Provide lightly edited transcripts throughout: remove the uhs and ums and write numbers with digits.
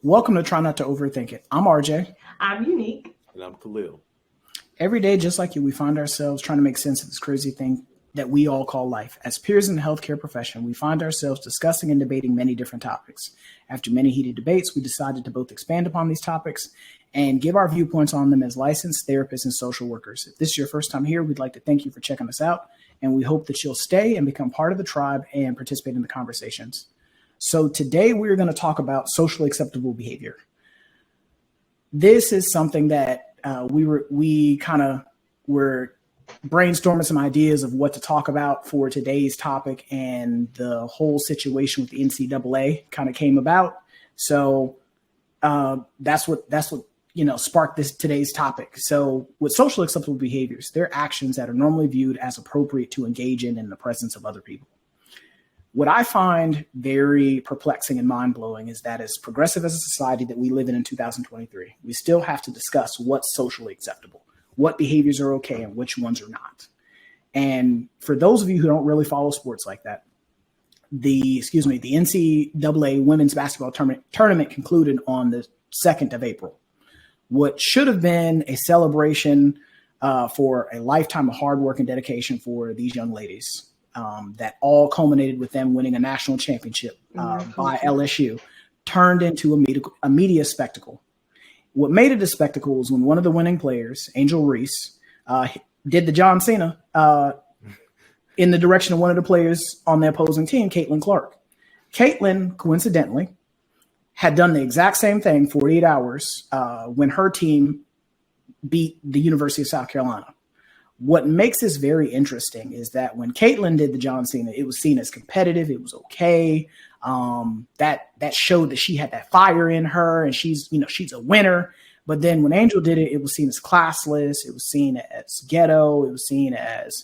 Welcome to Try Not to Overthink It. I'm RJ. I'm Unique. And I'm Khalil. Every day, just like you, we find ourselves trying to make sense of this crazy thing that we all call life. As peers in the healthcare profession, we find ourselves discussing and debating many different topics. After many heated debates, we decided to both expand upon these topics and give our viewpoints on them as licensed therapists and social workers. If this is your first time here, we'd like to thank you for checking us out, and we hope that you'll stay and become part of the tribe and participate in the conversations. So today we're going to talk about socially acceptable behavior. This is something that we were brainstorming some ideas of what to talk about for today's topic, and the whole situation with the NCAA kind of came about. So that's what sparked today's topic. So with social acceptable behaviors, they're actions that are normally viewed as appropriate to engage in the presence of other people. What I find very perplexing and mind-blowing is that as progressive as a society that we live in 2023, we still have to discuss what's socially acceptable, what behaviors are okay and which ones are not. And for those of you who don't really follow sports like that, the NCAA women's basketball tournament concluded on the 2nd of April. What should have been a celebration for a lifetime of hard work and dedication for these young ladies, that all culminated with them winning a national championship by LSU, turned into a media spectacle. What made it a spectacle was when one of the winning players, Angel Reese, did the John Cena in the direction of one of the players on the opposing team, Caitlin Clark. Caitlin, coincidentally, had done the exact same thing 48 hours when her team beat the University of South Carolina. What makes this very interesting is that when Caitlin did the John Cena, it was seen as competitive. It was okay. That showed that she had that fire in her, and she's a winner. But then when Angel did it, it was seen as classless. It was seen as ghetto. It was seen as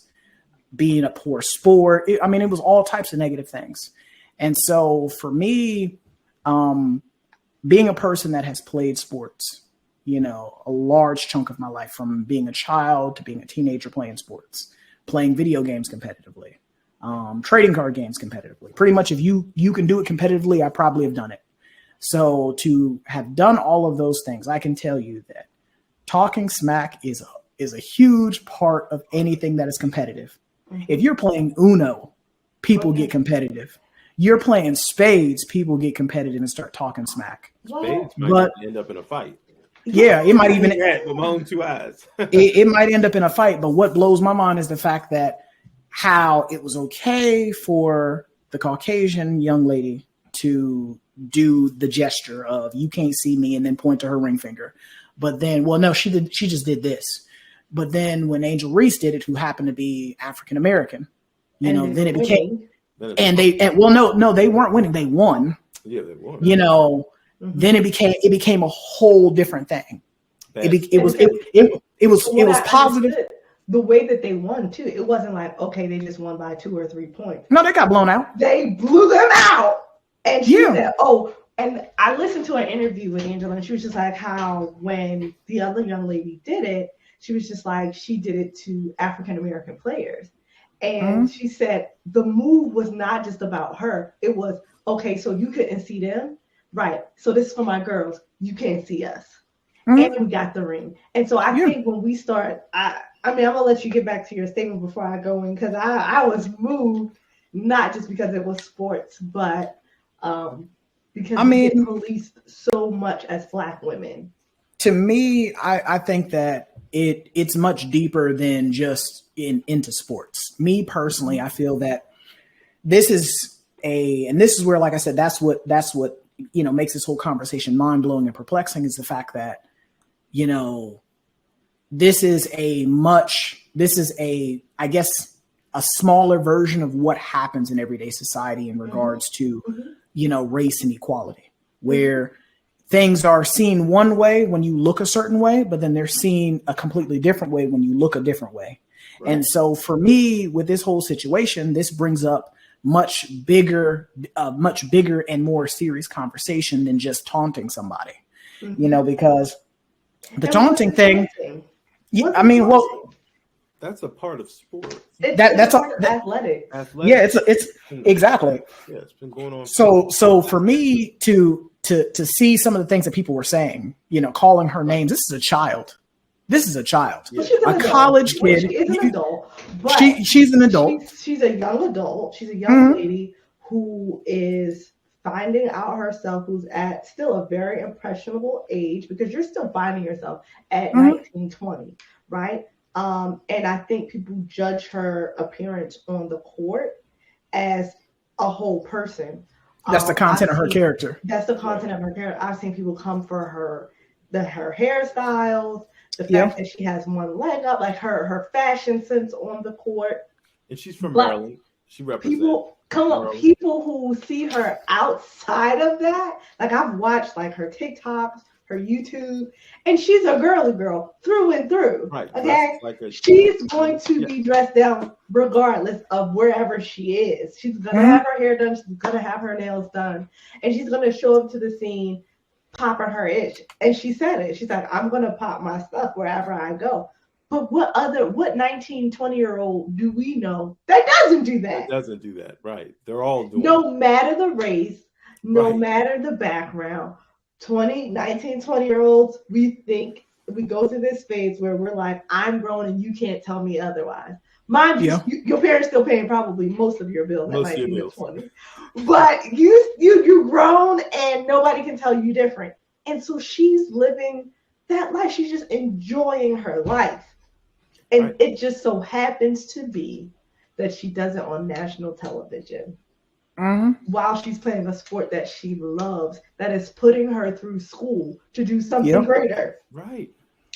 being a poor sport. It was all types of negative things. And so for me, being a person that has played sports, a large chunk of my life, from being a child to being a teenager playing sports, playing video games competitively, trading card games competitively. Pretty much if you can do it competitively, I probably have done it. So to have done all of those things, I can tell you that talking smack is a huge part of anything that is competitive. Mm-hmm. If you're playing Uno, people get competitive. You're playing spades, people get competitive and start talking smack. Spades might end up in a fight. Yeah, it might even with my own two eyes. it might end up in a fight. But what blows my mind is the fact that how it was okay for the Caucasian young lady to do the gesture of "you can't see me" and then point to her ring finger. But then, she just did this. But then when Angel Reese did it, who happened to be African American, then it became. They weren't winning. They won. Yeah, they won. Then it became a whole different thing. It was positive. The way that they won too, it wasn't like, okay, they just won by 2 or 3 points. No, they got blown out. They blew them out. And she said, and I listened to an interview with Angela, and she was just like, how when the other young lady did it, she was just like, she did it to African American players. And she said the move was not just about her. It was, okay, so you couldn't see them. Right. So this is for my girls. You can't see us. And we got the ring. And so I think when we start, I'm going to let you get back to your statement before I go in, because I was moved, not just because it was sports, but because we get policed so much as Black women. To me, I think that it's much deeper than just into sports. Me personally, I feel that this is where, like I said, that's what makes this whole conversation mind-blowing and perplexing, is the fact that, this is I guess a smaller version of what happens in everyday society in regards to, race and equality, where things are seen one way when you look a certain way, but then they're seen a completely different way when you look a different way. Right. And so for me, with this whole situation, this brings up much bigger and more serious conversation than just taunting somebody, because the taunting thing, that's a part of sports. That's athletic. Yeah, it's exactly. Yeah, it's been going on. So for me to to see some of the things that people were saying, calling her names. This is a child. Yeah. A college kid. She is an adult. But she's an adult. She's a young adult. She's a young lady who is finding out herself, who's at still a very impressionable age, because you're still finding yourself at 19, 20, right? And I think people judge her appearance on the court as a whole person. That's the content of her character. That's the content of her character. I've seen people come for her hairstyles, the fact that she has one leg up, like her fashion sense on the court. And she's from Maryland. She represents people who see her outside of that. Like, I've watched like her TikToks, her YouTube, and she's a girly girl through and through. Right. Okay. She's going to be dressed down regardless of wherever she is. She's gonna have her hair done, she's gonna have her nails done, and she's gonna show up to the scene popping her itch. And she said it. She's like, I'm gonna pop my stuff wherever I go. But what 19, 20-year-old do we know that doesn't do that? Right. They're all doing no matter the race, no matter the background. 19, 20-year-olds, we go through this phase where we're like, I'm grown and you can't tell me otherwise. Mind you, your parents still paying probably most of your bills at 19 or 20. But you grown and nobody can tell you different. And so she's living that life. She's just enjoying her life. And it just so happens to be that she does it on national television while she's playing a sport that she loves, that is putting her through school to do something greater. Right.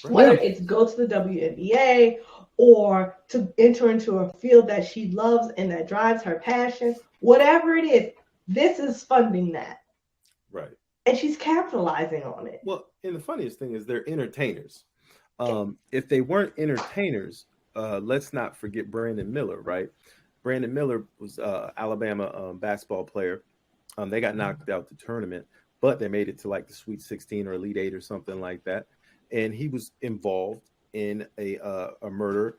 Whether it's go to the WNBA or to enter into a field that she loves and that drives her passion, whatever it is, this is funding that. Right. And she's capitalizing on it. Well, and the funniest thing is they're entertainers. If they weren't entertainers, let's not forget Brandon Miller, right? Brandon Miller was Alabama basketball player. They got knocked out the tournament, but they made it to like the Sweet 16 or Elite 8 or something like that. And he was involved in a murder.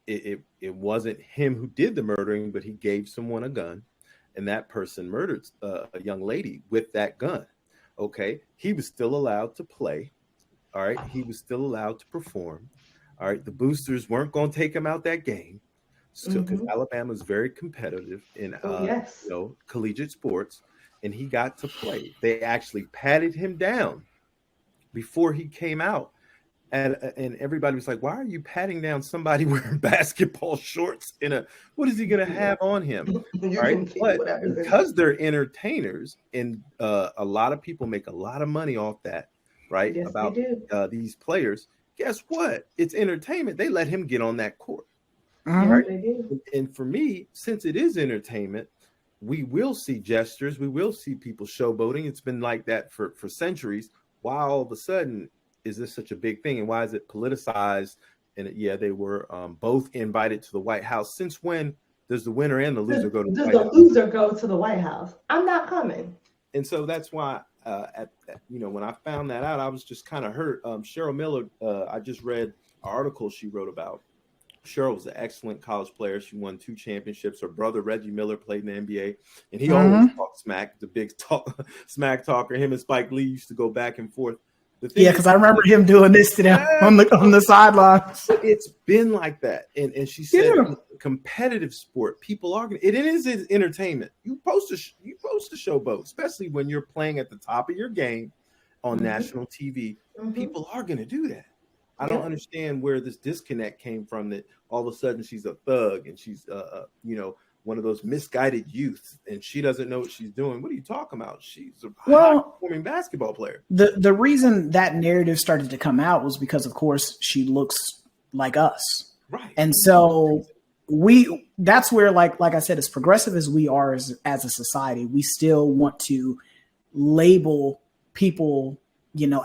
It wasn't him who did the murdering, but he gave someone a gun, and that person murdered a young lady with that gun. Okay, he was still allowed to play. All right, he was still allowed to perform. All right, the boosters weren't going to take him out that game, so because Alabama is very competitive in collegiate sports, and he got to play. They actually patted him down before he came out, and everybody was like, "Why are you patting down somebody wearing basketball shorts what is he going to have on him?" Right? But because they're entertainers, and a lot of people make a lot of money off that. Right. Yes, about these players. Guess what? It's entertainment. They let him get on that court. Right? And for me, since it is entertainment, we will see gestures. We will see people showboating. It's been like that for centuries. Why all of a sudden is this such a big thing? And why is it politicized? And they were both invited to the White House. Since when does the winner and the loser go to the White House? Does the loser go to the White House? I'm not coming. And so that's why when I found that out, I was just kind of hurt. Cheryl Miller, I just read an article she wrote about. Cheryl was an excellent college player. She won 2 championships. Her brother, Reggie Miller, played in the NBA. And he always talked smack, the big smack talker. Him and Spike Lee used to go back and forth. Because I remember him doing this to them on the sidelines. It's been like that. And she said competitive sport, people are going to, it is entertainment. You post to showboat, especially when you're playing at the top of your game on national TV. People are going to do that. I don't understand where this disconnect came from, that all of a sudden she's a thug and she's one of those misguided youth and she doesn't know what she's doing. What are you talking about? She's a high-performing basketball player. The reason that narrative started to come out was because, of course, she looks like us. Right. And so that's where, like I said, as progressive as we are as a society, we still want to label people,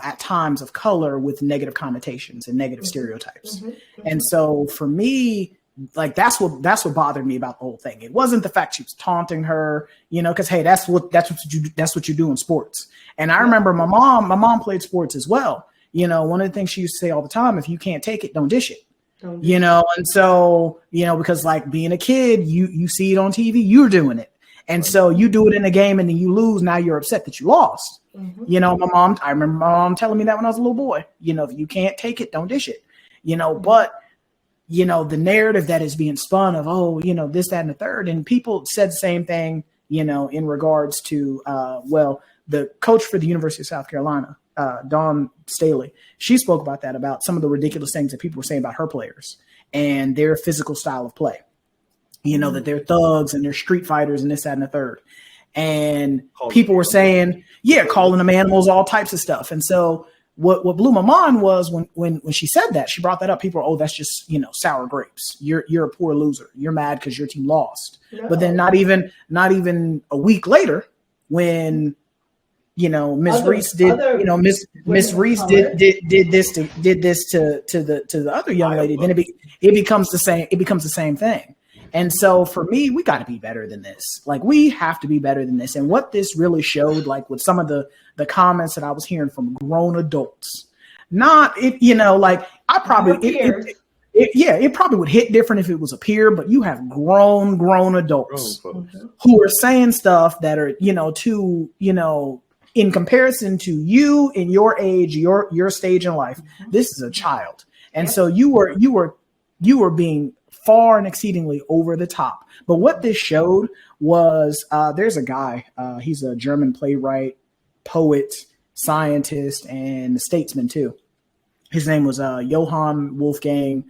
at times of color with negative connotations and negative stereotypes. And so for me, like that's what bothered me about the whole thing. It wasn't the fact she was taunting her, because hey, that's what you do in sports. And I remember my mom played sports as well. One of the things she used to say all the time: if you can't take it, don't dish it. And so because like being a kid, you see it on TV, you're doing it, and so you do it in a game, and then you lose. Now you're upset that you lost. You know, I remember my mom telling me that when I was a little boy, you know, if you can't take it, don't dish it, you know, but you know, the narrative that is being spun of, oh, you know, this, that, and the third. And people said the same thing, you know, in regards to, the coach for the University of South Carolina, Dawn Staley, she spoke about that, about some of the ridiculous things that people were saying about her players and their physical style of play. You know, that they're thugs and they're street fighters and this, that, and the third. And people were saying, yeah, calling them animals, all types of stuff. And so what blew my mind was when she said that, she brought that up. People were, oh, that's just, you know, sour grapes. You're a poor loser. You're mad because your team lost. No. But then not even a week later, when you know Miss Reese did this to the other young lady, then it becomes the same. It becomes the same thing. And so for me, we got to be better than this. Like, we have to be better than this. And what this really showed, like with some of the comments that I was hearing from grown adults, not it, you know, like I probably it probably would hit different if it was a peer, but you have grown adults who are saying stuff that are, you know, too, you know, in comparison to you in your age, your stage in life. This is a child. And so you were being far and exceedingly over the top. But what this showed was there's a guy, he's a German playwright, poet, scientist, and statesman too. His name was Johann Wolfgang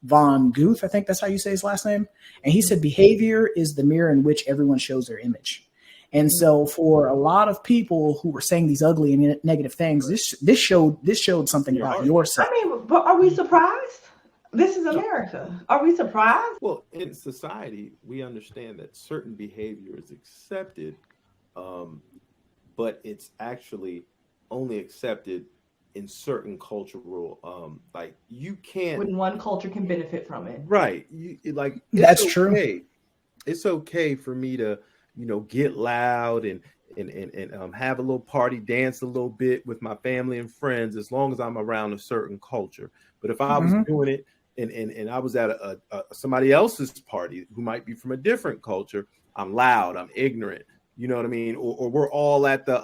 von Goethe. I think that's how you say his last name. And he said, behavior is the mirror in which everyone shows their image. And so for a lot of people who were saying these ugly and negative things, this showed something about yourself. I mean, but are we surprised? This is America. Are we surprised? Well, in society, we understand that certain behavior is accepted, but it's actually only accepted in certain cultural, like you can't. When one culture can benefit from it. Right. That's true. It's okay for me to, you know, get loud and have a little party, dance a little bit with my family and friends, as long as I'm around a certain culture. But if I was doing it and I was at a somebody else's party who might be from a different culture, I'm loud, I'm ignorant, you know what I mean? Or we're all at the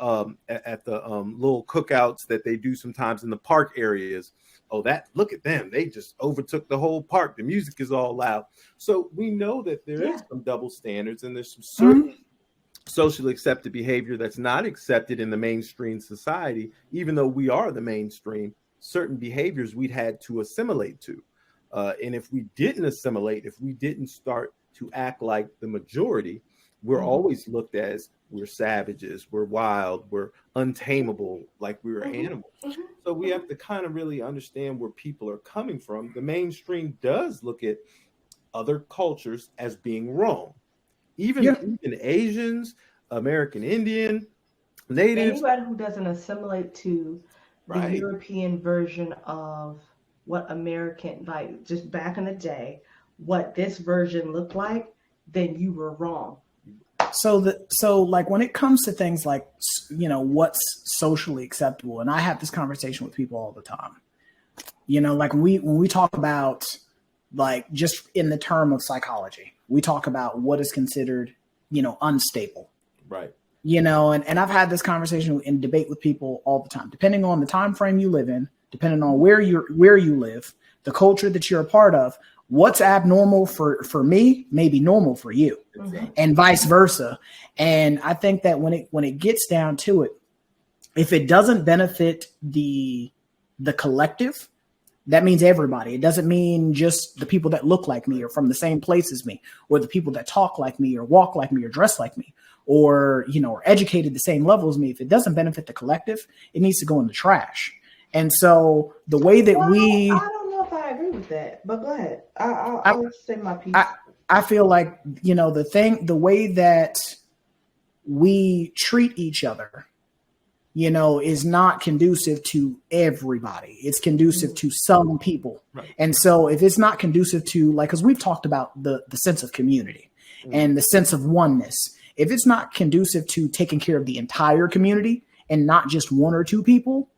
little cookouts that they do sometimes in the park areas. Oh, look at them. They just overtook the whole park. The music is all loud. So we know that there is some double standards, and there's some certain socially accepted behavior that's not accepted in the mainstream society. Even though we are the mainstream, certain behaviors we'd had to assimilate to. And if we didn't assimilate, if we didn't start to act like the majority, we're always looked at as we're savages, we're wild, we're untamable, like we were animals. So we have to kind of really understand where people are coming from. The mainstream does look at other cultures as being wrong. Even Asians, American Indian, natives. Anybody who doesn't assimilate to the European version of what American, like just back in the day, what this version looked like, then you were wrong. So like when it comes to things like, you know, what's socially acceptable, and I have this conversation with people all the time, you know, like when we talk about, like, just in the term of psychology, we talk about what is considered, you know, unstable. Right. You know, and I've had this conversation and debate with people all the time, depending on the time frame you live in, depending on where you live, the culture that you're a part of. What's abnormal for me may be normal for you, and vice versa. And I think that when it gets down to it, if it doesn't benefit the collective, that means everybody. It doesn't mean just the people that look like me or from the same place as me, or the people that talk like me or walk like me or dress like me, or, you know, are educated the same level as me. If it doesn't benefit the collective, it needs to go in the trash. And so the way that I don't know if I agree with that, but go ahead. I'll say my piece. I feel like, you know, the way that we treat each other, you know, is not conducive to everybody. It's conducive to some people. Right. And so if it's not conducive to, like, because we've talked about the sense of community and the sense of oneness, if it's not conducive to taking care of the entire community and not just one or two people,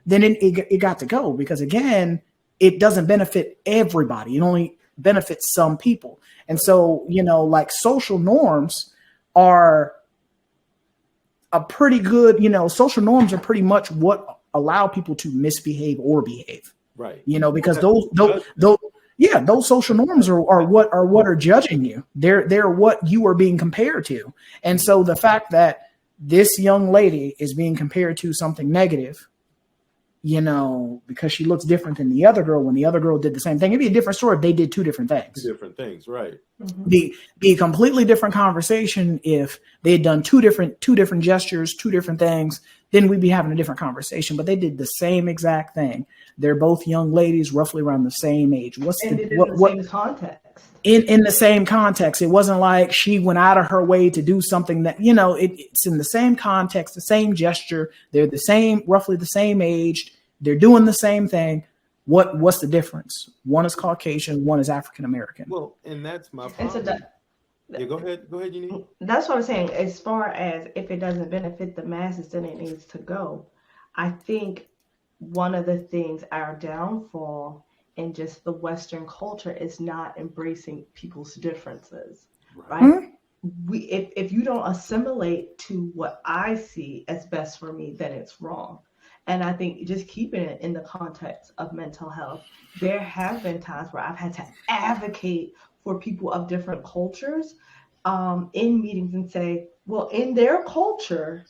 then it got to go, because again, it doesn't benefit everybody. It only benefits some people. And so, you know, like social norms are a pretty good, social norms are pretty much what allow people to misbehave or behave. Right. Because those social norms are what are judging you. They're what you are being compared to. And so the fact that this young lady is being compared to something negative, because she looks different than the other girl when the other girl did the same thing. It'd be a different story if they did two different things. Different things, right. Mm-hmm. Be a completely different conversation if they had done two different gestures, two different things, then we'd be having a different conversation. But they did the same exact thing. They're both young ladies, roughly around the same age. In the same context? In the same context. It wasn't like she went out of her way to do something that, it's in the same context, the same gesture. They're roughly the same age. They're doing the same thing. What's the difference? One is Caucasian, one is African American. Well, and that's my problem. Go ahead, Unique. That's what I'm saying. As far as if it doesn't benefit the masses, then it needs to go. I think one of the things, our downfall in just the Western culture, is not embracing people's differences, right? Mm-hmm. If you don't assimilate to what I see as best for me, then it's wrong. And I think just keeping it in the context of mental health, there have been times where I've had to advocate for people of different cultures in meetings and say, well, in their culture,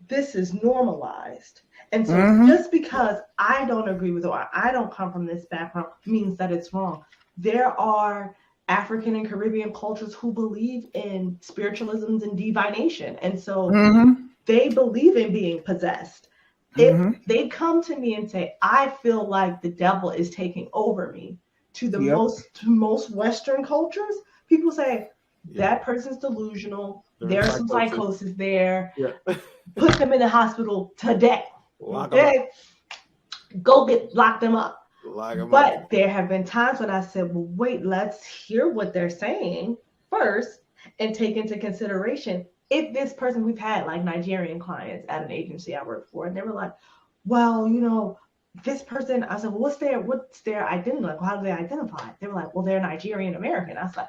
this is normalized. And so just because I don't agree with it or I don't come from this background means that it's wrong. There are African and Caribbean cultures who believe in spiritualisms and divination. And so they believe in being possessed. If they come to me and say, I feel like the devil is taking over me, to the most Western cultures, people say, that person's delusional. There's some psychosis there. Yeah. Put them in the hospital today. Go lock them up. But there have been times when I said, well, wait, let's hear what they're saying first and take into consideration if this person, we've had like Nigerian clients at an agency I worked for, and they were like, well, this person, I said, well, what's their identity? Like, how do they identify? They were like, well, they're Nigerian American. I was like,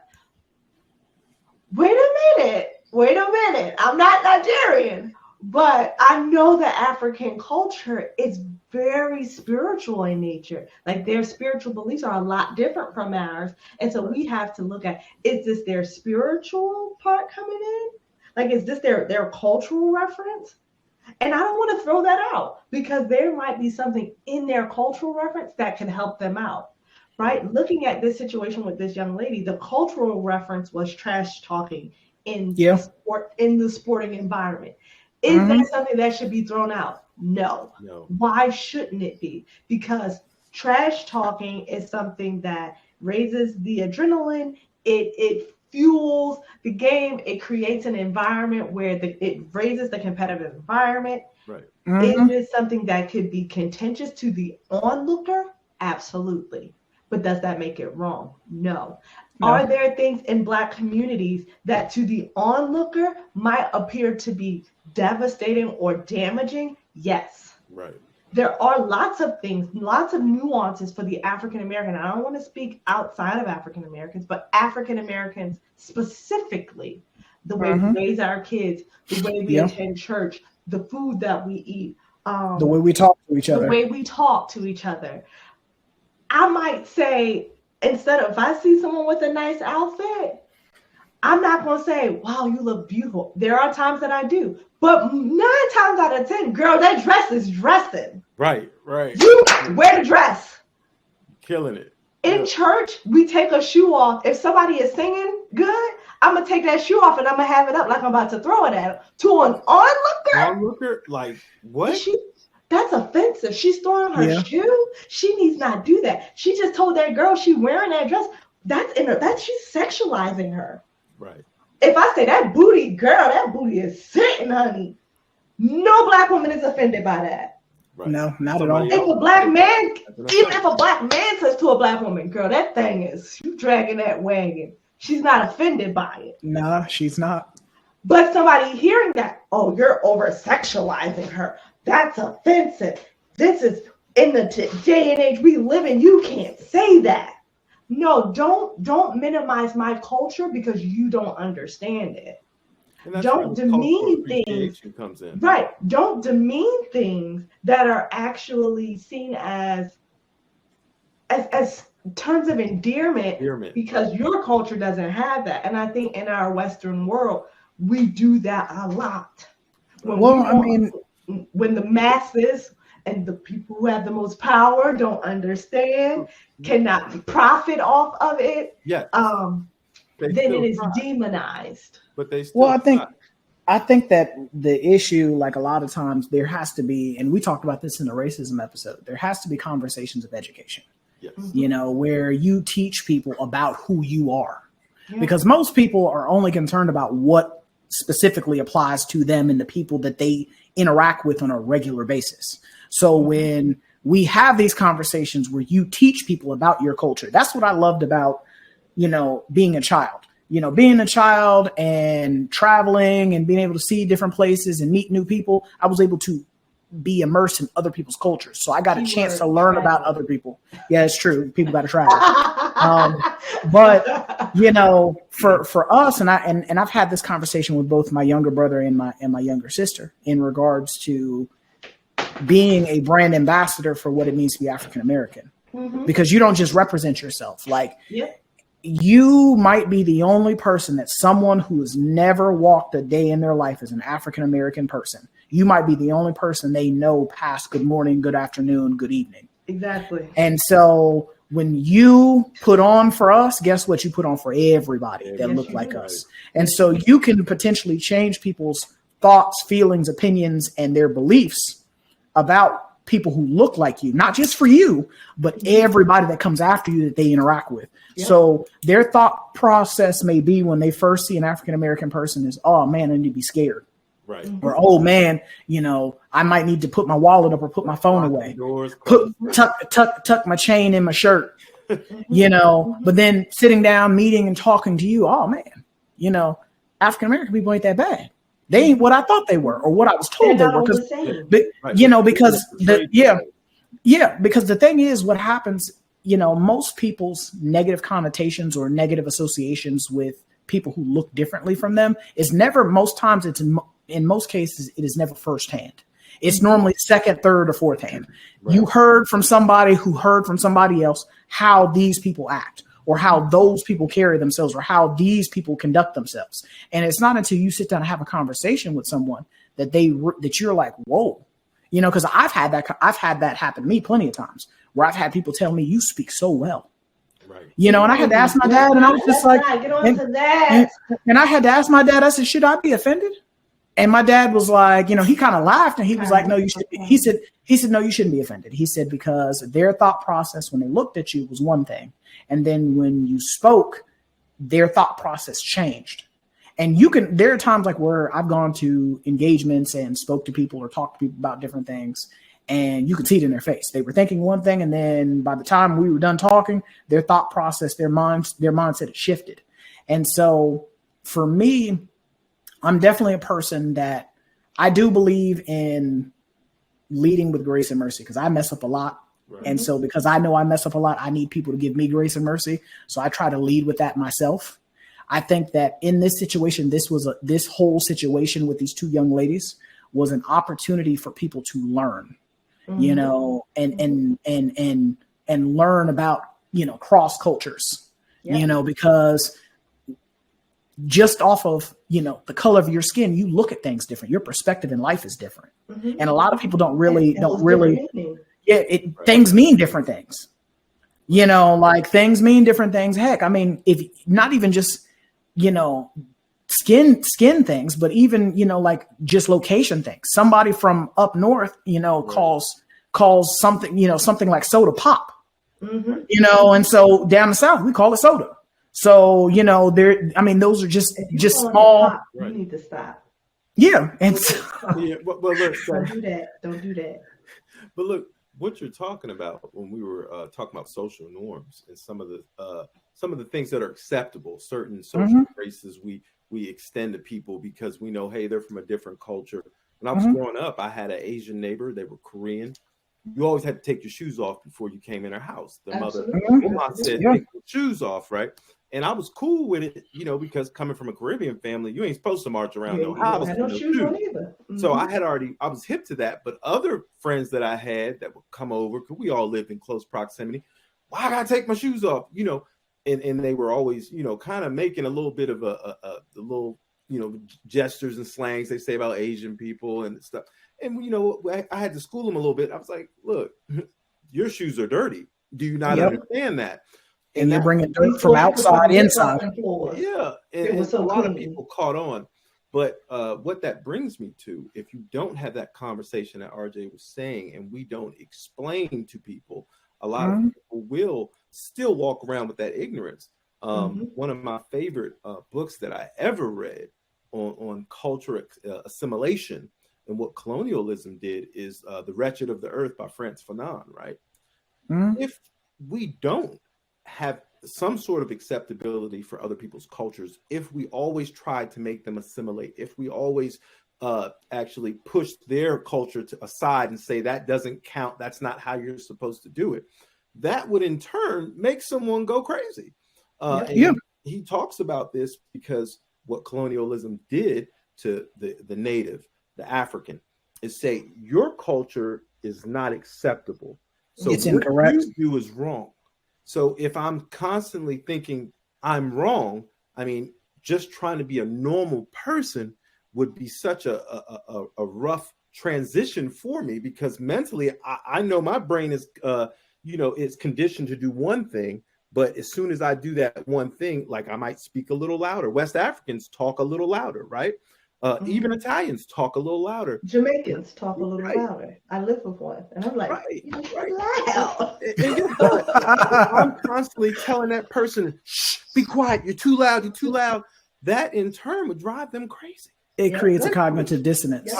wait a minute. I'm not Nigerian, but I know that African culture is very spiritual in nature. Like their spiritual beliefs are a lot different from ours. And so we have to look at, is this their spiritual part coming in? Like, is this their cultural reference? And I don't want to throw that out because there might be something in their cultural reference that can help them out, right? Looking at this situation with this young lady, the cultural reference was trash talking in the sporting environment. Is that something that should be thrown out? No. Why shouldn't it be? Because trash talking is something that raises the adrenaline. It fuels the game. It creates an environment where it raises the competitive environment. Right. Is this something that could be contentious to the onlooker? Absolutely. But does that make it wrong? No. Are there things in Black communities that to the onlooker might appear to be devastating or damaging? Yes. Right. There are lots of things, lots of nuances for the African American. I don't want to speak outside of African Americans, but African Americans specifically, the way we raise our kids, the way we attend church, the food that we eat, the way we talk to each other. The way we talk to each other. I might say, instead of if I see someone with a nice outfit, I'm not going to say, wow, you look beautiful. There are times that I do. But 9 times out of 10, girl, that dress is dressing. Right. You wear the dress. Killing it. In church, we take a shoe off. If somebody is singing good, I'm going to take that shoe off and I'm going to have it up like I'm about to throw it at them. To an onlooker? Like, what? That's offensive. She's throwing her shoe. She needs not do that. She just told that girl she wearing that dress. She's sexualizing her. Right. If I say that booty is sitting, honey, no Black woman is offended by that. Right. No, not at all. If a Black man, even if a Black man says to a Black woman, girl, that thing is, you dragging that wagon. She's not offended by it. No, she's not. But somebody hearing that, oh, you're over sexualizing her. That's offensive. This is in the day and age we live in. You can't say that. No, don't minimize my culture because you don't understand it. Don't demean things. Comes in. Right. Don't demean things that are actually seen as terms of endearment because your culture doesn't have that. And I think in our Western world, we do that a lot. When the masses and the people who have the most power don't understand, cannot profit off of it, then it is demonized. But they still I think that the issue, like a lot of times, there has to be, and we talked about this in the racism episode, there has to be conversations of education. Yes. You know, where you teach people about who you are. Yeah. Because most people are only concerned about what specifically applies to them and the people that they interact with on a regular basis. So when we have these conversations where you teach people about your culture, that's what I loved about, you know, being a child. You know, being a child and traveling and being able to see different places and meet new people, I was able to be immersed in other people's cultures. So I got a chance to learn about other people. Yeah, it's true. People got to travel. But you know, for us, and I've had this conversation with both my younger brother and my younger sister in regards to being a brand ambassador for what it means to be African American, because you don't just represent yourself. Like, you might be the only person that someone who has never walked a day in their life as an African American person, you might be the only person they know past good morning, good afternoon, good evening. Exactly. And so when you put on for us, guess what? You put on for everybody that look like us. And so you can potentially change people's thoughts, feelings, opinions, and their beliefs about people who look like you, not just for you, but everybody that comes after you that they interact with. Yep. So their thought process may be when they first see an African-American person is, oh man, I need to be scared. Right. Or, oh man, you know, I might need to put my wallet up or put my phone away, tuck my chain in my shirt, you know, but then sitting down, meeting and talking to you, oh man, you know, African-American people ain't that bad. They ain't what I thought they were or what I was told they were. You know, because because the thing is, what happens, you know, most people's negative connotations or negative associations with people who look differently from them is never, most times it's in most cases, it is never firsthand. It's normally second, third, or fourth hand. Right. You heard from somebody who heard from somebody else how these people act, or how those people carry themselves, or how these people conduct themselves. And it's not until you sit down and have a conversation with someone that that you're like, whoa, you know, because I've had that happen to me plenty of times where I've had people tell me, you speak so well. Right. You know, and I had to ask my dad, and I was just like, get on to that. And I had to ask my dad, I said, should I be offended? And my dad was like, you know, he kind of laughed and he was like, no, you should. He said, no, you shouldn't be offended. He said, because their thought process when they looked at you was one thing. And then when you spoke, their thought process changed. And there are times like where I've gone to engagements and spoke to people or talked to people about different things, and you could see it in their face. They were thinking one thing, and then by the time we were done talking, their thought process, their mindset had shifted. And so for me, I'm definitely a person that I do believe in leading with grace and mercy, because I mess up a lot. Right. And so because I know I mess up a lot, I need people to give me grace and mercy. So I try to lead with that myself. I think that in this situation, this whole situation with these two young ladies was an opportunity for people to learn, you know, and learn about, you know, cross cultures, you know, because just off of, you know, the color of your skin, you look at things different. Your perspective in life is different. And a lot of people don't really. Things mean different things, you know, like things mean different things. Heck, I mean, if not even just, you know, skin things, but even, you know, like just location things. Somebody from up north, you know, calls something, you know, something like soda pop, you know, and so down the south we call it soda. So, you know, those are just small. Pop, you need to stop. Yeah, and well, look, Don't do that. But look, what you're talking about when we were talking about social norms and some of the things that are acceptable, certain social races we extend to people because we know, hey, they're from a different culture. When I was growing up, I had an Asian neighbor. They were Korean. you always had to take your shoes off before you came in her house. The mother said, Yeah. take your shoes off, right? And I was cool with it, because coming from a Caribbean family, you ain't supposed to march around no house. Had no shoes on either. So I was hip to that. But other friends that I had that would come over, because we all lived in close proximity, why I gotta take my shoes off, and they were always, kind of making a little bit of a little, gestures and slangs they say about Asian people and stuff. And I had to school them a little bit. I was like, look, your shoes are dirty. Do you not understand that? And you're bringing dirt from outside inside. Yeah, and a lot of people caught on. But what that brings me to, if you don't have that conversation that RJ was saying, and we don't explain to people, a lot of people will still walk around with that ignorance. One of my favorite books that I ever read on culture assimilation and what colonialism did is The Wretched of the Earth by Frantz Fanon, right? If we don't have some sort of acceptability for other people's cultures, if we always try to make them assimilate, if we always actually push their culture aside and say that doesn't count, that's not how you're supposed to do it, that would in turn make someone go crazy. He talks about this because what colonialism did to the native, the African, is say your culture is not acceptable. So it's incorrect. What you do is wrong. So if I'm constantly thinking I'm wrong, I mean, just trying to be a normal person would be such a rough transition for me, because mentally I know my brain is, it's conditioned to do one thing. But as soon as I do that one thing, like I might speak a little louder. West Africans talk a little louder, right? Even Italians talk a little louder. Jamaicans talk a little louder. I live with one, and I'm like, loud. I'm constantly telling that person, shh, be quiet, you're too loud, you're too loud. That in turn would drive them crazy. It creates a cognitive dissonance.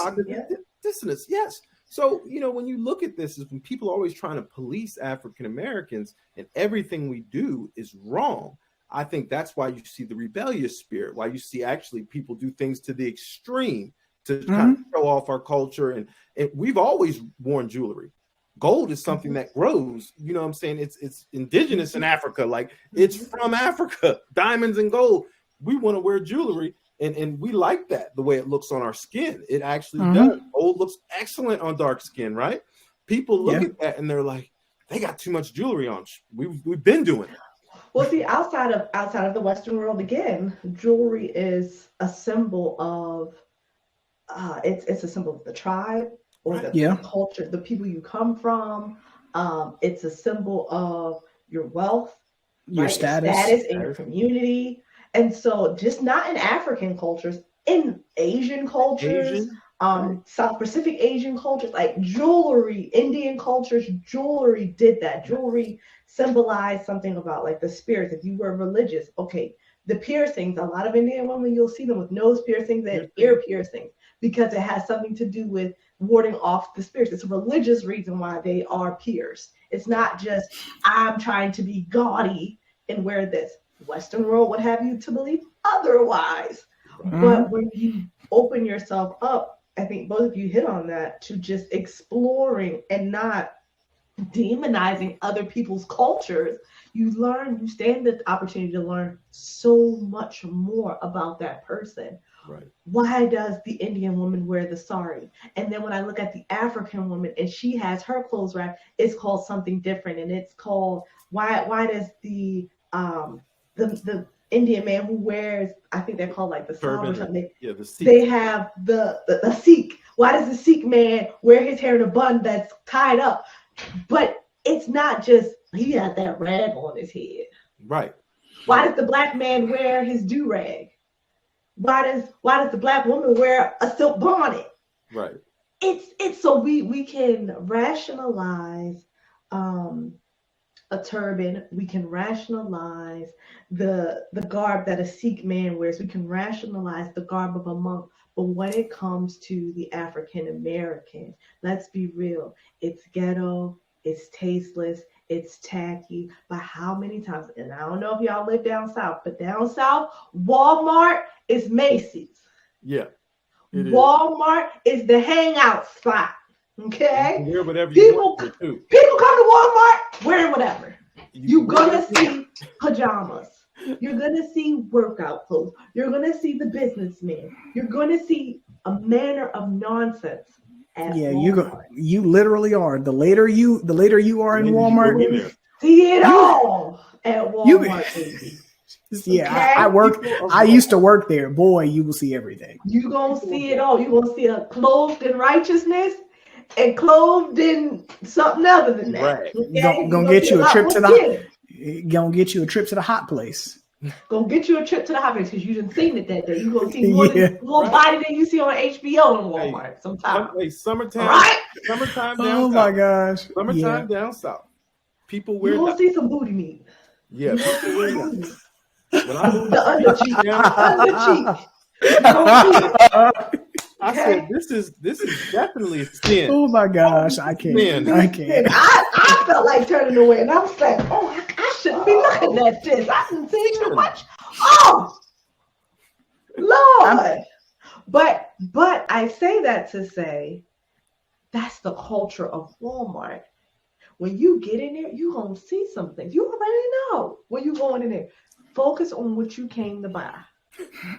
Dissonance, yes. So, when you look at this, is when people are always trying to police African Americans and everything we do is wrong. I think that's why you see the rebellious spirit, why you see actually people do things to the extreme to kind of show off our culture. And we've always worn jewelry. Gold is something that grows, you know what I'm saying? It's indigenous in Africa. Like it's from Africa, diamonds and gold. We want to wear jewelry. And we like that, the way it looks on our skin. It actually does. Gold looks excellent on dark skin, right? People look at that and they're like, they got too much jewelry on. We've been doing it. Well, see, outside of the Western world, again, jewelry is a symbol of it's a symbol of the tribe or the culture, the people you come from. It's a symbol of your wealth, your status in your community. And so just not in African cultures, in Asian cultures, South Pacific Asian cultures, like jewelry, Indian cultures, jewelry did that. Jewelry symbolized something about like the spirits. If you were religious, okay, the piercings, a lot of Indian women, you'll see them with nose piercings and ear piercings because it has something to do with warding off the spirits. It's a religious reason why they are pierced. It's not just, I'm trying to be gaudy and wear this. Western world would have you to believe otherwise. But when you open yourself up, I think both of you hit on that, to just exploring and not demonizing other people's cultures, you stand the opportunity to learn so much more about that person. Right. Why does the Indian woman wear the sari? And then when I look at the African woman and she has her clothes rack, it's called something different. And it's called, why does the Indian man who wears, I think they're called like the turban or something. The Sikh. They have the Sikh. Why does the Sikh man wear his hair in a bun that's tied up? But it's not just, he has that rag on his head. Right. Why does the black man wear his do-rag? Why does the black woman wear a silk bonnet? Right. It's so we can rationalize a turban, we can rationalize the garb that a Sikh man wears, we can rationalize the garb of a monk, but when it comes to the African American, let's be real, it's ghetto, it's tasteless, it's tacky. But how many times, and I don't know if y'all live down south, but down south, Walmart is Macy's. Yeah. Walmart is the hangout spot. Okay? Wear whatever People you want to. People come to Walmart wearing whatever. You're gonna see pajamas. You're gonna see workout clothes. You're gonna see the businessman. You're gonna see a manner of nonsense. Yeah, you literally are. The later you are in Walmart, you see it all at Walmart, baby. Yeah, okay? I used to work there. Boy, you will see everything. You're gonna see it all. You're gonna see a clothed in righteousness and clothed in something other than that. Right. Okay? Gonna get you a trip to the hot place. Gonna get you a trip to the hot place because you didn't seen it that day. You're gonna see more body than you see on HBO in Walmart sometimes. Summertime, right? Summertime down south. My gosh. Summertime down south. People wear. You're gonna see some booty meat. Yeah, people wear that. When I moved the undercheek. I said, this is definitely skin. Oh my gosh, I can't. I felt like turning away, and I was like, oh, I shouldn't be looking at this. I didn't see too much. Oh, Lord. But I say that to say that's the culture of Walmart. When you get in there, you're going to see some things. You already know when you're going in there. Focus on what you came to buy.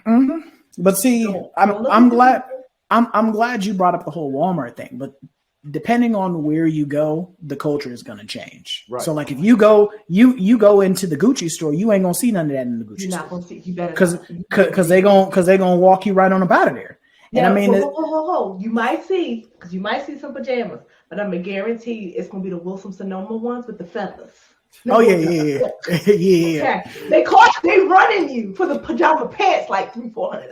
Mm-hmm. But see, I'm glad you brought up the whole Walmart thing. But depending on where you go, the culture is going to change. Right. So, like if you go into the Gucci store, you ain't gonna see none of that in the Gucci store. You're not gonna see. You better because they gonna walk you right on up out of there. And I mean, you might see some pajamas, but I'm gonna guarantee you it's gonna be the Wilson Sonoma ones with the feathers. Oh yeah. Okay. They running you for the pajama pants like $300-$400.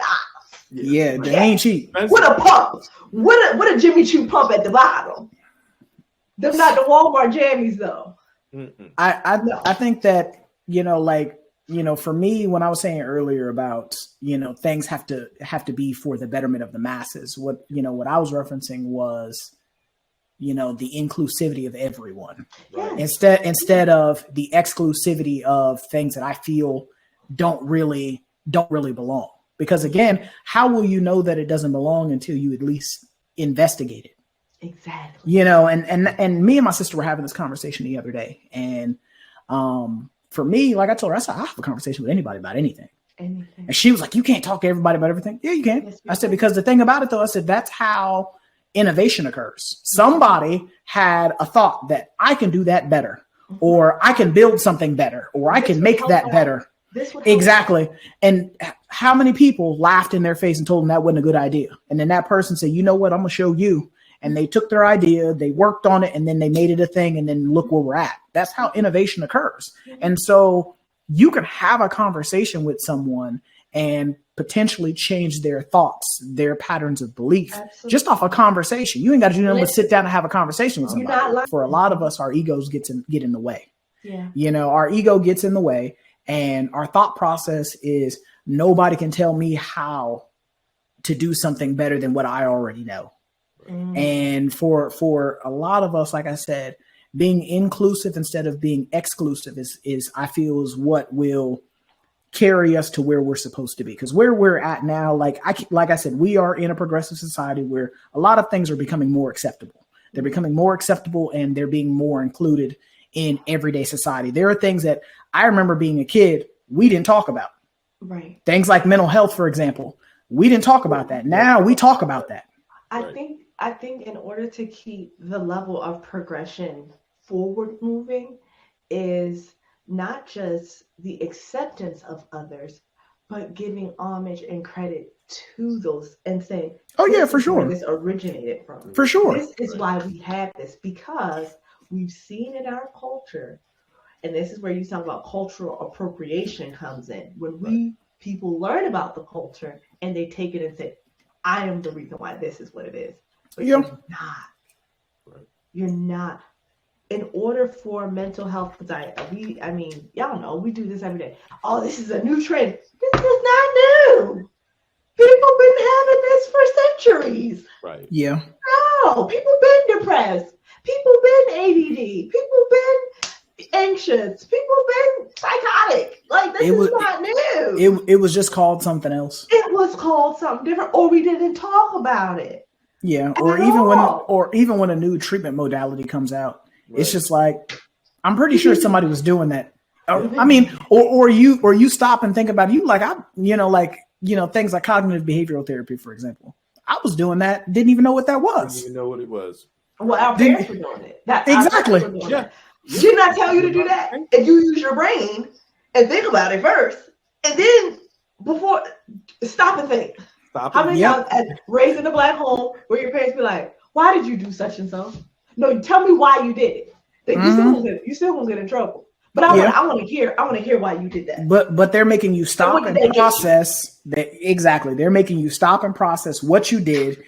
Yeah, they ain't cheap. With a pump, with a Jimmy Choo pump at the bottom. Them not the Walmart jammies though. I think that for me, when I was saying earlier about things have to be for the betterment of the masses. What I was referencing was the inclusivity of everyone, right. instead of the exclusivity of things that I feel don't really belong. Because again, how will you know that it doesn't belong until you at least investigate it? Exactly. And me and my sister were having this conversation the other day, and for me, like I told her, I said I have a conversation with anybody about anything. And she was like, "You can't talk to everybody about everything." Yeah, you can. Yes, I said because the thing about it, though, I said that's how innovation occurs. Somebody had a thought that I can do that better, or I can build something better, or I can make that better. Exactly. And how many people laughed in their face and told them that wasn't a good idea? And then that person said, you know what, I'm going to show you. And they took their idea, they worked on it, and then they made it a thing. And then look where we're at. That's how innovation occurs. And so you can have a conversation with someone and potentially change their thoughts, their patterns of belief, just off a conversation. You ain't got to do nothing but sit down and have a conversation with somebody. For a lot of us, our egos get in the way. Yeah. Our ego gets in the way. And our thought process is nobody can tell me how to do something better than what I already know. And for a lot of us, like I said, being inclusive instead of being exclusive is I feel is what will carry us to where we're supposed to be. Because where we're at now, like I said, we are in a progressive society where a lot of things are becoming more acceptable. They're becoming more acceptable and they're being more included in everyday society. There are things that I remember being a kid, we didn't talk about. Right. Things like mental health, for example. We didn't talk about that. Now we talk about that. I think in order to keep the level of progression forward moving is not just the acceptance of others, but giving homage and credit to those and saying, oh yeah, for sure. Where this originated from. For sure. This is why we have this, because we've seen in our culture, and this is where you talk about cultural appropriation comes in. When people learn about the culture and they take it and say, I am the reason why this is what it is. But you're not. Right. You're not. In order for mental health, y'all know we do this every day. Oh, this is a new trend. This is not new. People been having this for centuries. Right. Yeah. No, people been depressed. People been ADD. People been anxious. People been psychotic. Like this is not new. It was just called something else. It was called something different, or we didn't talk about it. Yeah, or even when a new treatment modality comes out, it's just like, I'm pretty sure somebody was doing that. I mean, or you stop and think about it. You things like cognitive behavioral therapy, for example. I was doing that, didn't even know what that was. Didn't even know what it was. Well, our parents were doing it. Exactly. Didn't I tell you to do that? If you use your brain and think about it first, and then before, stop and think. How many times raised in a black home where your parents be like, "Why did you do such and so?" No, tell me why you did it. You still gonna get in trouble. But I want to hear why you did that. But they're making you stop and process that. Exactly. They're making you stop and process what you did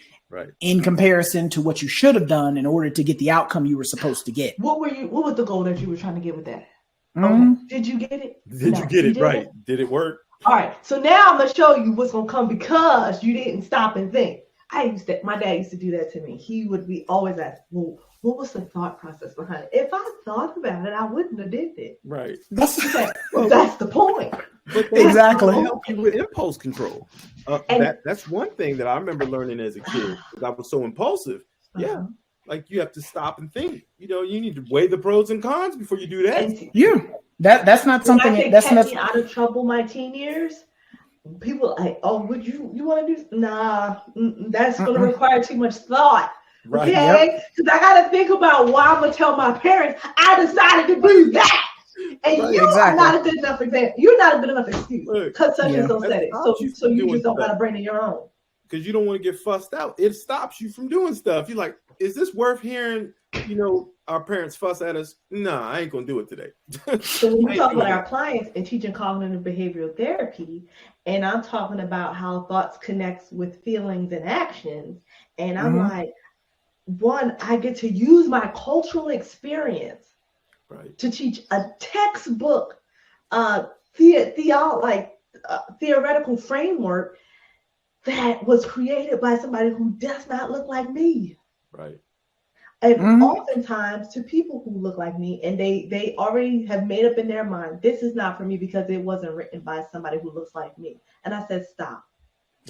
in comparison to what you should have done in order to get the outcome you were supposed to get. What was the goal that you were trying to get with that? Okay. Did you get it? Did you get it right? Did it work? All right. So now I'm gonna show you what's gonna come because you didn't stop and think. My dad used to do that to me. He would be always ask, "Well, what was the thought process behind it? If I thought about it, I wouldn't have did it." Right. That's the point. But exactly. Help you with impulse control. That's one thing that I remember learning as a kid because I was so impulsive. Yeah. Like you have to stop and think. You need to weigh the pros and cons before you do that. That's not something that's kept me out of trouble my teen years. People are like, "Oh, would you want to do?" Nah, that's going to require too much thought. Right. Okay, because I got to think about why I'm gonna tell my parents I decided to do that, and are not a good enough example. You're not a good enough excuse because such and so said it. So you just don't got a brain of your own. Because you don't want to get fussed out. It stops you from doing stuff. You're like, is this worth hearing? Our parents fuss at us. Nah, I ain't gonna do it today. So when we talk about our clients and teaching cognitive behavioral therapy, and I'm talking about how thoughts connects with feelings and actions, and I'm like, one, I get to use my cultural experience to teach a textbook, theoretical framework that was created by somebody who does not look like me. Right. And oftentimes to people who look like me, and they already have made up in their mind, this is not for me because it wasn't written by somebody who looks like me. And I said, stop.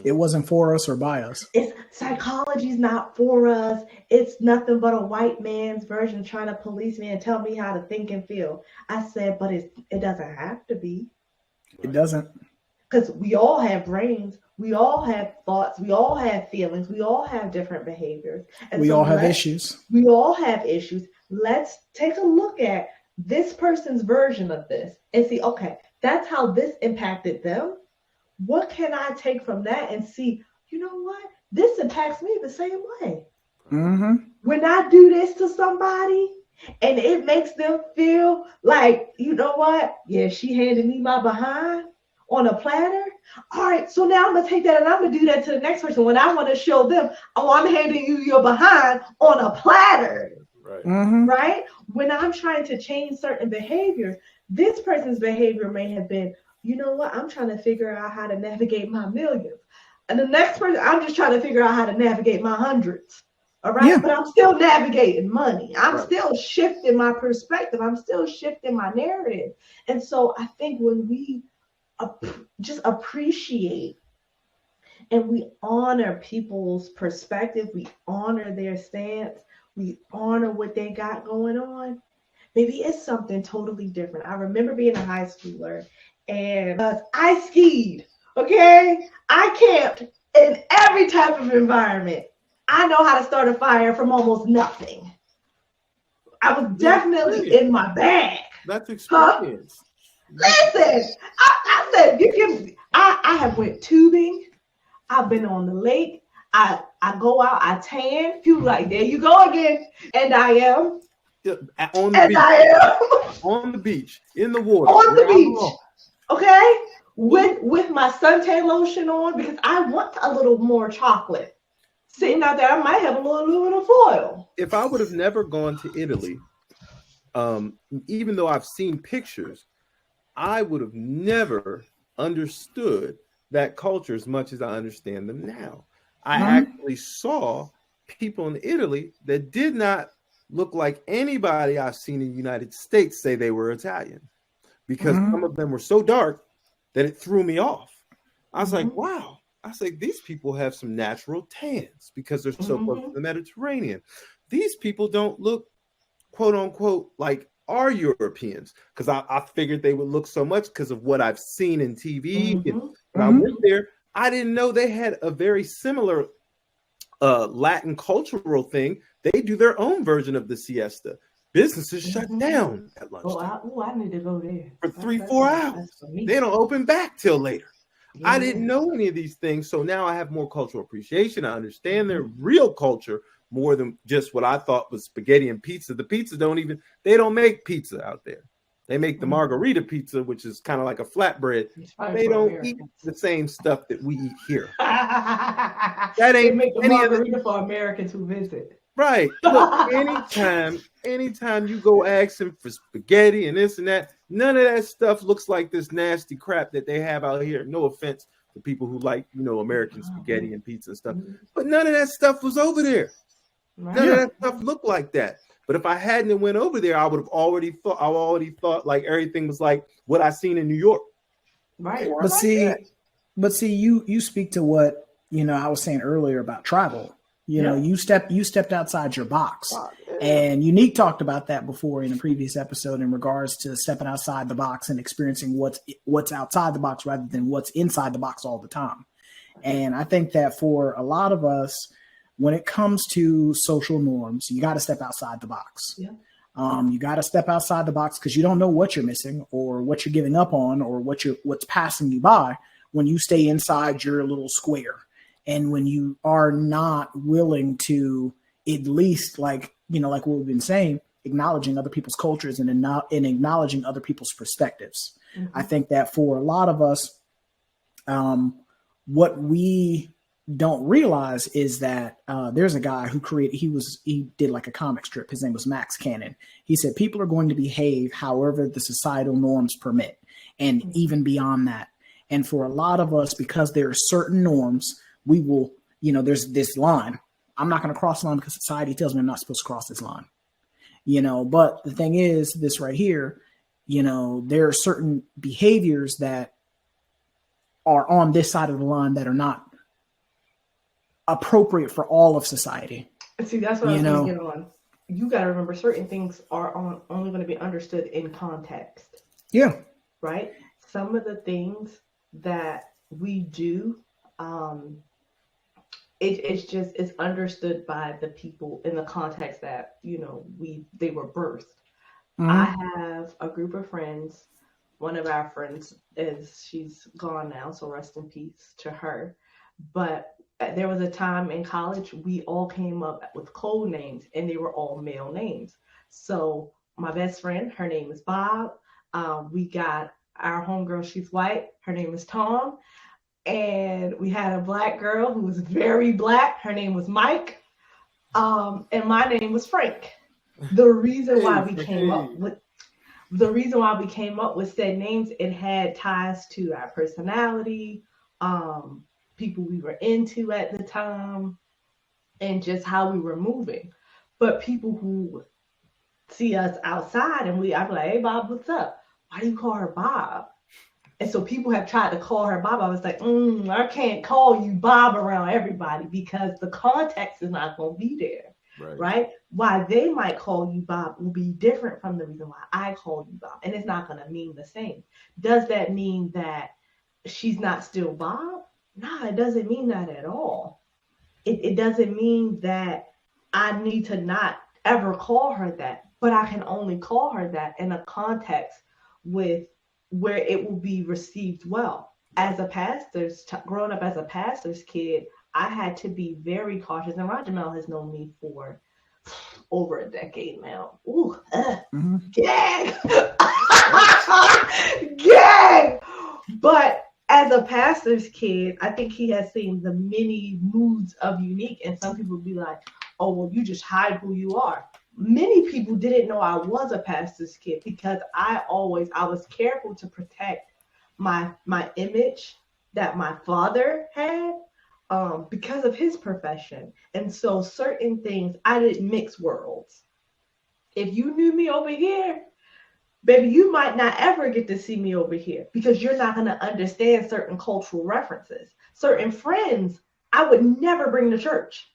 It wasn't for us or by us. Psychology's not for us. It's nothing but a white man's version trying to police me and tell me how to think and feel. I said, but it doesn't have to be. It doesn't. Because we all have brains. We all have thoughts. We all have feelings. We all have different behaviors. And we all have issues. We all have issues. Let's take a look at this person's version of this and see, okay, that's how this impacted them. What can I take from that and see, you know what? This impacts me the same way. When I do this to somebody and it makes them feel like, you know what? Yeah, she handed me my behind on a platter. All right, so now I'm going to take that and I'm going to do that to the next person when I want to show them, oh, I'm handing you your behind on a platter. Right. Right? When I'm trying to change certain behaviors, this person's behavior may have been, you know what? I'm trying to figure out how to navigate my millions. And the next person, I'm just trying to figure out how to navigate my hundreds. All right. Yeah. But I'm still navigating money. I'm still shifting my perspective. I'm still shifting my narrative. And so I think when we just appreciate and we honor people's perspective, we honor their stance, we honor what they got going on, maybe it's something totally different. I remember being a high schooler and I skied, okay? I camped in every type of environment. I know how to start a fire from almost nothing. I was definitely in my bag. That's experience. Listen, I said, you can. I have went tubing. I've been on the lake. I go out. I tan. People like, there you go again. And I am. On the beach. I am. On the beach. In the water. On the beach. Okay? With my suntan lotion on because I want a little more chocolate. Sitting out there, I might have a little aluminum foil. If I would have never gone to Italy, even though I've seen pictures, I would have never understood that culture as much as I understand them now. I actually saw people in Italy that did not look like anybody I've seen in the United States say they were Italian because some of them were so dark that it threw me off. I was like, wow. I say, these people have some natural tans because they're so close to the Mediterranean. These people don't look, quote unquote, like our Europeans, because I figured they would look so much because of what I've seen in TV. And when I went there, I didn't know they had a very similar Latin cultural thing. They do their own version of the siesta. Businesses shut down at lunchtime. I need to go there For 3-4 hours. They don't open back till later. Yeah. I didn't know any of these things, so now I have more cultural appreciation. I understand their real culture more than just what I thought was spaghetti and pizza. The pizza they don't make pizza out there. They make the margarita pizza, which is kind of like a flatbread. They don't eat the same stuff that we eat here. That ain't they make the margarita for Americans who visit. Right. Look, anytime you go asking for spaghetti and this and that, none of that stuff looks like this nasty crap that they have out here. No offense to people who like, American spaghetti and pizza and stuff, but none of that stuff was over there. Right. None of that stuff looked like that. But if I hadn't went over there, I would have already thought like everything was like what I seen in New York. Right. But see, you speak to what, I was saying earlier about travel. You stepped outside your box. And Unique talked about that before in a previous episode in regards to stepping outside the box and experiencing what's outside the box rather than what's inside the box all the time. And I think that for a lot of us, when it comes to social norms, you got to step outside the box. Yeah. You got to step outside the box because you don't know what you're missing or what you're giving up on or what's passing you by when you stay inside your little square. And when you are not willing to at least like what we've been saying, acknowledging other people's cultures and acknowledging other people's perspectives. I think that for a lot of us, what we don't realize is that there's a guy who he did like a comic strip. His name was Max Cannon. He said, people are going to behave however the societal norms permit. And even beyond that. And for a lot of us, because there are certain norms, we will, there's this line. I'm not going to cross the line because society tells me I'm not supposed to cross this line. But the thing is this right here, there are certain behaviors that are on this side of the line that are not appropriate for all of society. See, that's what I was going to get on. You got to remember certain things are only going to be understood in context. Yeah. Right? Some of the things that we do, it's understood by the people in the context that, they were birthed. I have a group of friends. One of our friends she's gone now, so rest in peace to her. But there was a time in college, we all came up with code names and they were all male names. So my best friend, her name is Bob. We got our homegirl, she's white. Her name is Tom. And we had a black girl who was very black. Her name was Mike. And my name was Frank. The reason why we came up with said names, it had ties to our personality, people we were into at the time, and just how we were moving. But people who see us outside and I'm like, hey Bob, what's up? Why do you call her Bob? And so people have tried to call her Bob. I was like, I can't call you Bob around everybody because the context is not going to be there, right? Why they might call you Bob will be different from the reason why I call you Bob. And it's not going to mean the same. Does that mean that she's not still Bob? No, it doesn't mean that at all. It doesn't mean that I need to not ever call her that, but I can only call her that in a context with where it will be received well. As a growing up as a pastor's kid, I had to be very cautious. And Roger Mel has known me for over a decade now. Ooh, gag! Gag! But as a pastor's kid, I think he has seen the many moods of Unique. And some people be like, oh, well, you just hide who you are. Many people didn't know I was a pastor's kid because I was careful to protect my image that my father had because of his profession. And so certain things, I didn't mix worlds. If you knew me over here, baby, you might not ever get to see me over here because you're not going to understand certain cultural references. Certain friends I would never bring to church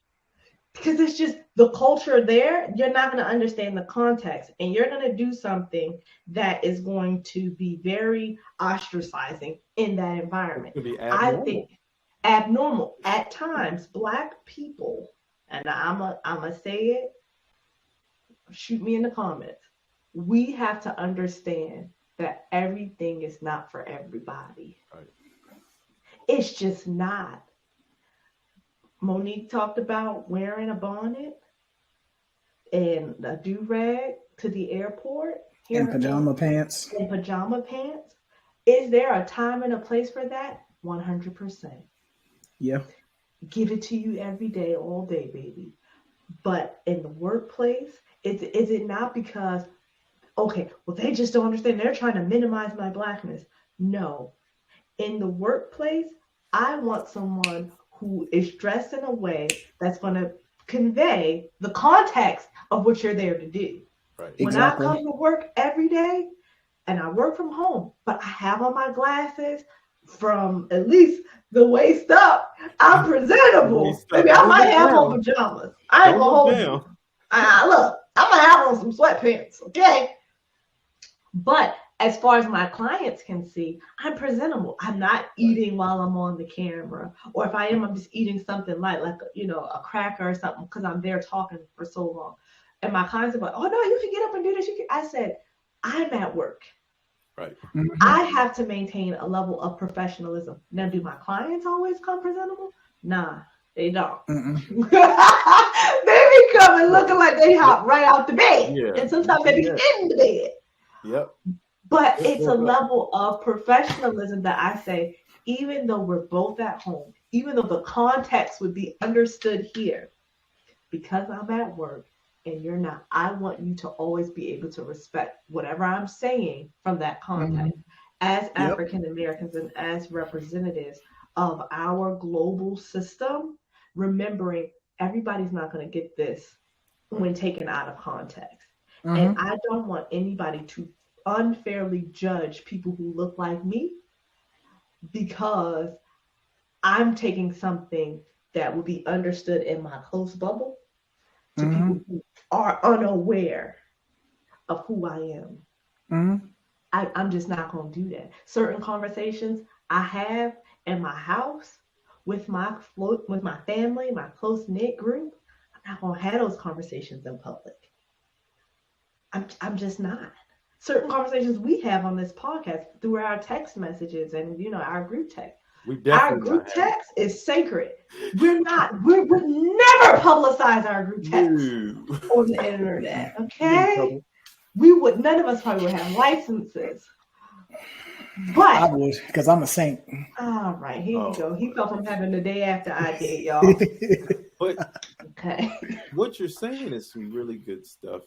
because it's just the culture there. You're not going to understand the context, and you're going to do something that is going to be very ostracizing in that environment. I think abnormal at times. Black people, and I'm a say it, shoot me in the comments, we have to understand that everything is not for everybody. Right. It's just not. Monique talked about wearing a bonnet and a do-rag to the airport. And pajama pants. And pajama pants. Is there a time and a place for that? 100%. Yeah. Give it to you every day, all day, baby. But in the workplace, is it not because, okay, well, they just don't understand. They're trying to minimize my Blackness. No. In the workplace, I want someone who is dressed in a way that's going to convey the context of what you're there to do. Right. When Exactly. I come to work every day, and I work from home, but I have on my glasses from at least the waist up, I'm presentable. Maybe I might have on pajamas. I ain't gonna hold you. Look, I'm gonna have on some sweatpants, okay? But as far as my clients can see, I'm presentable. I'm not eating while I'm on the camera, or if I am, I'm just eating something light, like a cracker or something, because I'm there talking for so long. And my clients are like, "Oh no, you can get up and do this." I said, I'm at work. Right. Mhm. I have to maintain a level of professionalism. Now, do my clients always come presentable? Nah, they don't. Mm-mm. They be coming looking like they hop right out the bed. Yeah. And sometimes they be in the bed. Yep. But it's a level of professionalism that I say, even though we're both at home, even though the context would be understood here, because I'm at work and you're not, I want you to always be able to respect whatever I'm saying from that context. As African Americans and as representatives of our global system, remembering everybody's not going to get this when taken out of context. And I don't want anybody to unfairly judge people who look like me because I'm taking something that will be understood in my close bubble to people who are unaware of who I am. I'm just not going to do that. Certain conversations I have in my house with my family, my close-knit group, I'm not going to have those conversations in public. I'm just not. Certain conversations we have on this podcast through our text messages and our group text. Our group text is sacred. We would never publicize our group text on the internet. Okay? None of us probably would have licenses. But I would, because I'm a saint. All right, here you go. He fell from heaven the day after I did, y'all. But okay. What you're saying is some really good stuff.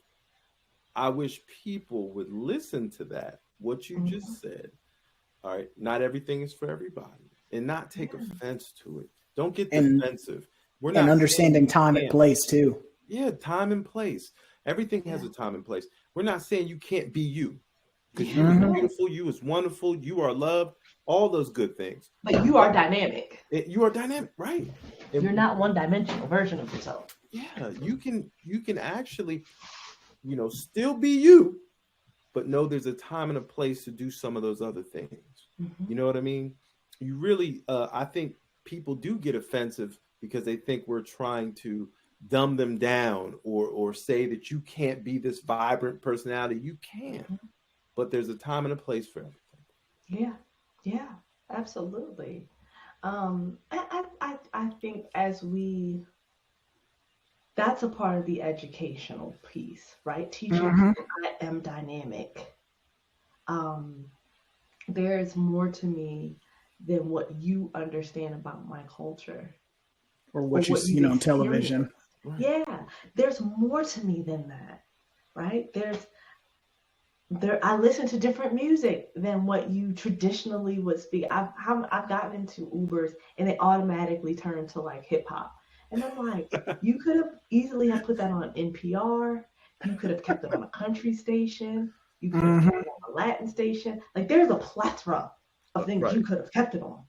I wish people would listen to that, what you just said. All right. Not everything is for everybody, and not take offense to it. Don't get defensive. We're not understanding time and place too. Yeah, time and place. Everything has a time and place. We're not saying you can't be you, because you are beautiful, you is wonderful, you are loved, all those good things. But you are dynamic. You are dynamic, right? And you're not one-dimensional version of yourself. Yeah, you can actually, still be you, but know there's a time and a place to do some of those other things. You know what I mean? You really, I think people do get offensive because they think we're trying to dumb them down or say that you can't be this vibrant personality. You can, but there's a time and a place for everything. Yeah, absolutely. I think that's a part of the educational piece, right? Teaching people I am dynamic. There's more to me than what you understand about my culture. Or what you see on television. Right. Yeah, there's more to me than that, right? I listen to different music than what you traditionally would speak. I've gotten into Ubers and they automatically turn to like hip hop. And I'm like, you could have easily have put that on NPR. You could have kept it on a country station. You could have kept it on a Latin station. Like there's a plethora of things you could have kept it on.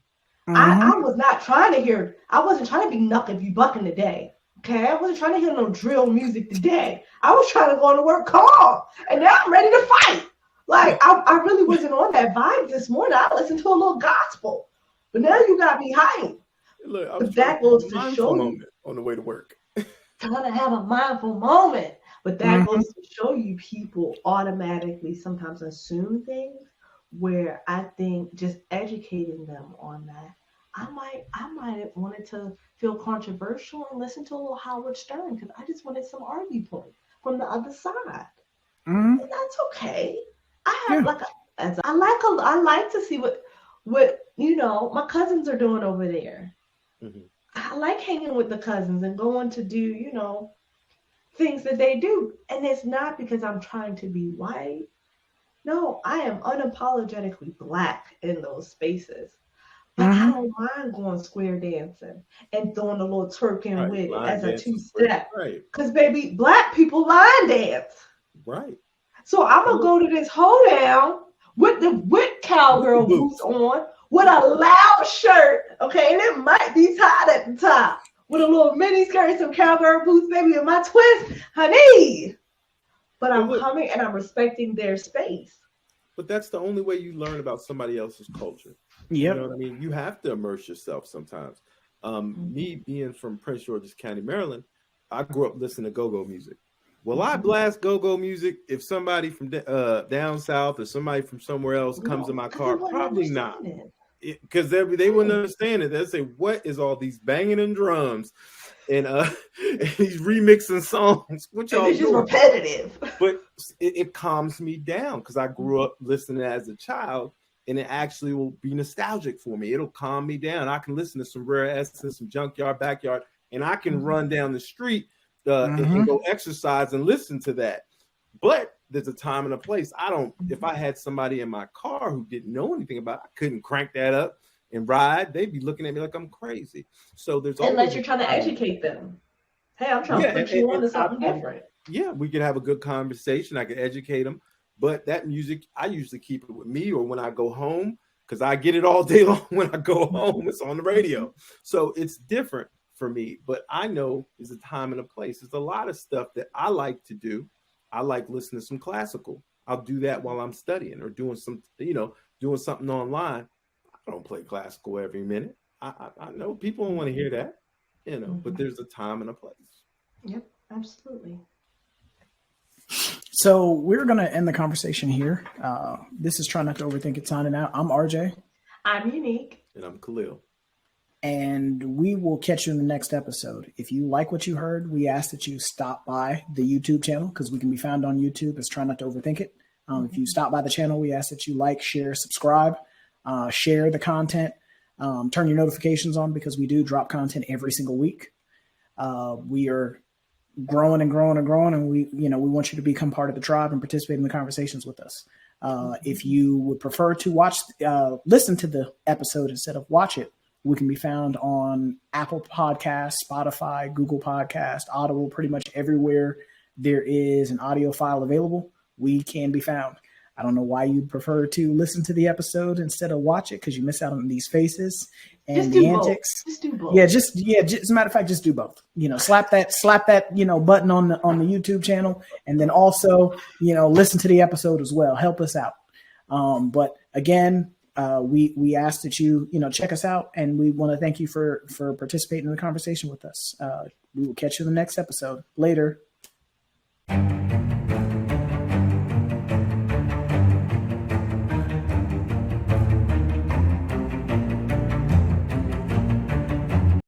I was not trying to hear. I wasn't trying to be knuck if you bucking today. Okay, I wasn't trying to hear no drill music today. I was trying to go to work calm, and now I'm ready to fight. Like I really wasn't on that vibe this morning. I listened to a little gospel, but now you got me hyped. Look, but that goes to show you on the way to work. trying to have a mindful moment. But that goes to show you people automatically sometimes assume things where I think just educating them on that, I might have wanted to feel controversial and listen to a little Howard Stern because I just wanted some arguing point from the other side. And that's okay. I have I like to see what my cousins are doing over there. I like hanging with the cousins and going to do, things that they do. And it's not because I'm trying to be white. No, I am unapologetically Black in those spaces. But I don't mind going square dancing and throwing a little twerking with it as a two-step. Because, baby, Black people line dance. Right. So I'm going to go to this hoedown with cowgirl boots on, with a loud shirt, okay? And it might be tied at the top. With a little mini skirt, some cowgirl boots, baby, and my twist, honey. But I'm coming and I'm respecting their space. But that's the only way you learn about somebody else's culture. Yep. You know what I mean? You have to immerse yourself sometimes. Me being from Prince George's County, Maryland, I grew up listening to go-go music. Will I blast go-go music if somebody from down south or somebody from somewhere else comes in my car? Probably not. Because they wouldn't understand it. They'd say, what is all these banging and drums and these remixing songs? Which it's just repetitive. But it calms me down because I grew up listening as a child, and it actually will be nostalgic for me. It'll calm me down. I can listen to some Rare Essence, some Junkyard Backyard, and I can run down the street and go exercise and listen to that. But there's a time and a place. If I had somebody in my car who didn't know anything about it, I couldn't crank that up and ride. They'd be looking at me like I'm crazy. So there's unless you're trying to educate them. Hey, I'm trying to put you on to something different. Yeah, we could have a good conversation. I could educate them. But that music, I usually keep it with me or when I go home, because I get it all day long when I go home. It's on the radio. So it's different for me. But I know there's a time and a place. There's a lot of stuff that I like to do. I like listening to some classical. I'll do that while I'm studying or doing something online. I don't play classical every minute. I know people don't want to hear that, but there's a time and a place. Yep, absolutely. So we're going to end the conversation here. This is Try Not to Overthink It signing out. I'm RJ. I'm Unique. And I'm Khalil. And we will catch you in the next episode. If you like what you heard, we ask that you stop by the YouTube channel because we can be found on YouTube as Try Not to Overthink It. If you stop by the channel, we ask that you like, share, subscribe, share the content, turn your notifications on because we do drop content every single week. We are growing and growing and growing, and we want you to become part of the tribe and participate in the conversations with us. If you would prefer to listen to the episode instead of watch it, we can be found on Apple Podcasts, Spotify, Google Podcasts, Audible, pretty much everywhere there is an audio file available. We can be found. I don't know why you'd prefer to listen to the episode instead of watch it because you miss out on these faces and the antics. Just do both. Just as a matter of fact, just do both. Slap that button on the YouTube channel, and then also listen to the episode as well. Help us out. But again, we ask that you check us out, and we want to thank you for participating in the conversation with us. We will catch you in the next episode. Later.